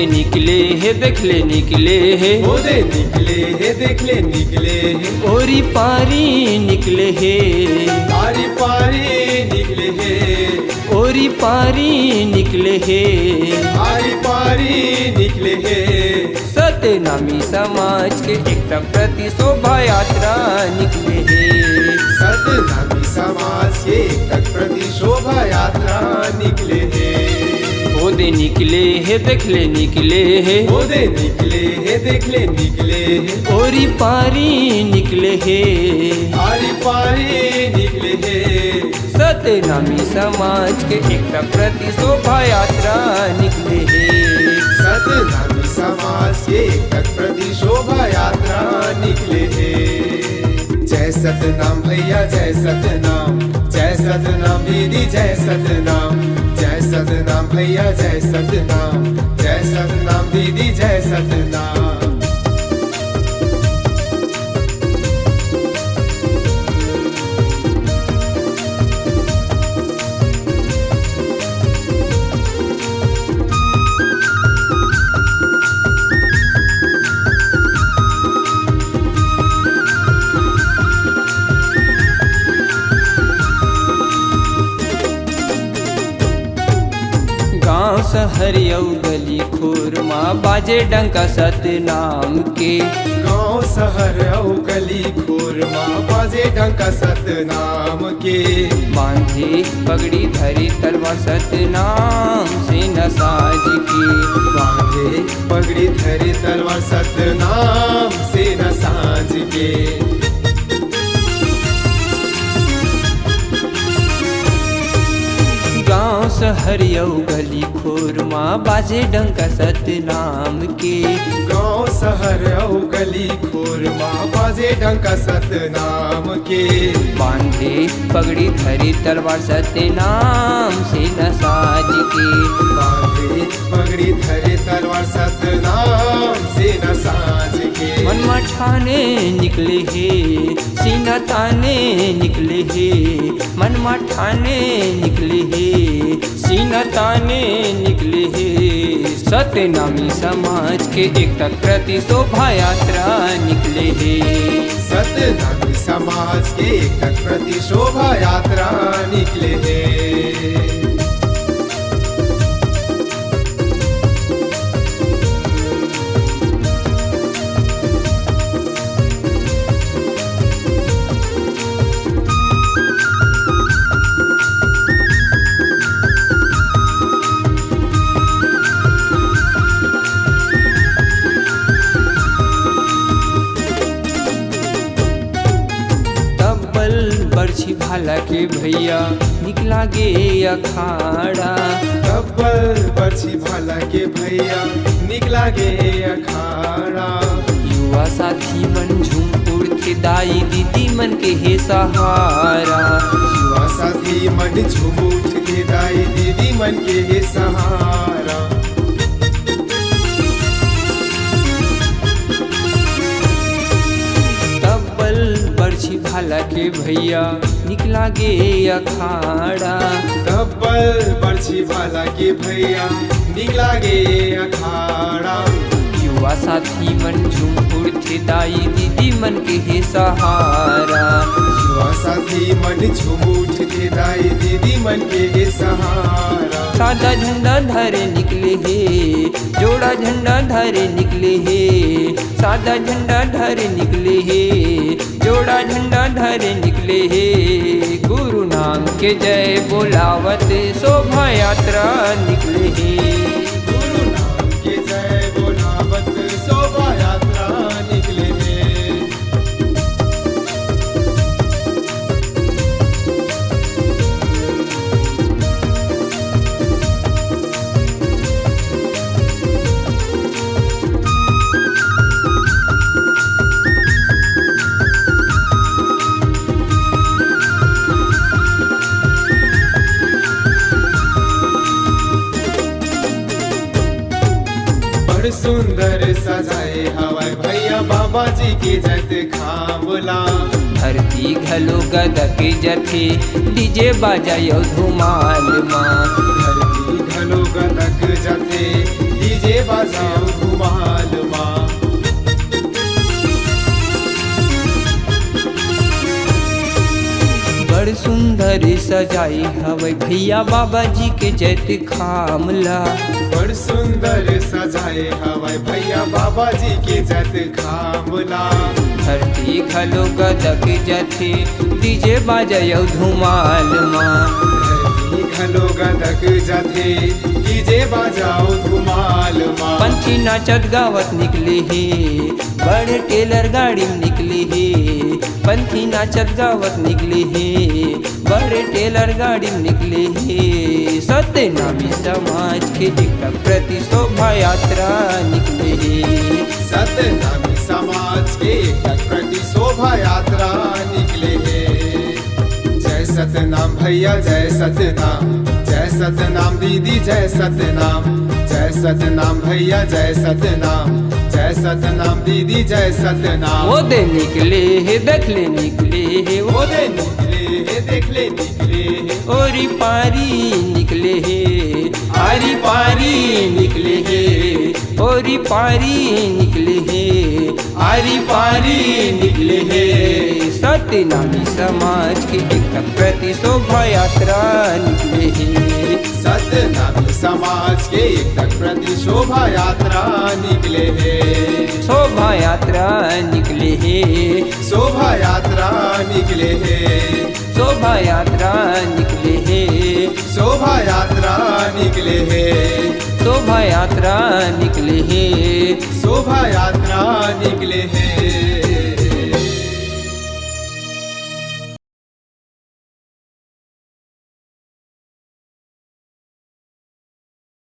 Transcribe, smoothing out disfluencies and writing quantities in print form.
दे निकले है देखले निकले है, ओ दे निकले है देखले निकले है, ओरी पारी निकले है, पारी पारी निकले है, ओरी पारी निकले है, पारी पारी निकले है। सतनामी समाज के एकता प्रति शोभा यात्रा निकले है, सतनामी समाज के एकता प्रति शोभा यात्रा निकले है। ओ दे निकले है देखले निकले है, ओ दे निकले है देखले निकले है, ओरी पारी निकले है, पारी पारी निकले है। सतनामी समाज के एकता प्रति शोभा यात्रा निकले है, सतनामी समाज के एकता प्रति शोभा यात्रा निकले है। जय सतनाम भैया जय सतनाम, जय सतनाम दीदी जय सतनाम, जय सतनाम भैया जय सतनाम, जय सतनाम दीदी जय सतनाम। गाँव शहर यौ गली खुरमा बाजे डंका सतनाम के, गाँव शहर औ गली खुरमा बाजे डंका सतनाम के, बांधे पगड़ी धरी तलवार सतनाम से न साज के, बांधे पगड़ी धरे तलवार सतनाम से न साज के। गाँव शहर यौ गली खुरमा बाजे डंका सतनाम के, गाँव शहर औ गली खुरमा बाजे डंका सतनाम के, बांधे पगड़ी धरी तलवार सतनाम से न साज के, बांधे पगड़ी धरे तलवार सतनाम से न साज के। मनमा ठाने निकले हे सीना ताने निकले हे, मनमा ठाने निकले हे सीना ताने निकले हे, सतनामी समाज के एकता प्रति शोभा यात्रा निकले हे, सतनामी समाज के एकता प्रति शोभा यात्रा निकले हैं। बरछी भाला के भैया निकला गे अखाड़ा, तब्बल बरछी भाला के भैया निकला गे अखाड़ा, युवा साथी मन झूम उड़ते दाई दीदी मन के हे सहारा, युवा साथी मन झूम उठ के दाई दीदी मन के हे सहारा। बरछी भाला के भैया निकला गे अखाड़ा, तब्बल बरछी भाला के भैया निकला गे अखाड़ा, युवा साथी मन झूम उड़ते दाई दीदी मन के हे सहारा, युवा साथी मन झूम उठ के दाई दीदी मन के हे सहारा। सादा झंडा धरे निकले हे जोड़ा झंडा धरे निकले हे, सादा झंडा धरे निकले हे जोड़ा झंडा धरे निकले हे, गुरु नाम के जय बोलावत शोभा यात्रा निकले हे, गुरु नाम के जय बोलावत शोभा यात्रा निकले हैं। बड़ सुंदर सजाए हवाई भैया बाबा जी के जत खावला, धरती घलो गदक जथे डीजे बाजायो धुमाल माँ, धरती घलो गदक जथे डीजे बजाओ धुमाल माँ। बड़ सुंदर सजाई हवे भैया बाबा जी के जैत खामला। बड़ सुंदर सजाए हवाई भैया बाबा जी के जत खामला। धरती खलो गदक जथे डीजे बाजयो धुमाल माँ। धरती खलो गदक जथे डीजे बजाओ धुमाल माँ। पंछी नाचत गावत निकले हे बड़े टेलर गाड़ी में निकले हे। पंछी नाचत गावत निकले हे बड़े टेलर गाड़ी में निकले हे। सत्यनामी समाज के एक प्रति शोभा यात्रा निकले हे। सत्यनामी समाज के एक प्रति शोभा यात्रा निकले हैं। जय सतनाम भैया जय सतनाम, जय सतनाम दीदी जय सतनाम। जय सतनाम भैया जय सतनाम, जय सतनाम दीदी जय सतनाम। वो दे निकले हे देख ले निकले हे वो दे निकले हे देख ले निकले हे। ओरी पारी निकले हे आरी पारी निकले हे। ओरी पारी निकले हे आरी पारी निकले हे। सत्यनामी समाज की एक प्रति शोभा यात्रा निकले हे। सतनामी समाज के एक प्रति शोभा यात्रा निकले हैं। शोभा यात्रा निकले हे। शोभा यात्रा निकले हैं। शोभा यात्रा निकले हे। शोभा यात्रा निकले हैं। शोभा यात्रा निकले हे। शोभा यात्रा निकले हैं।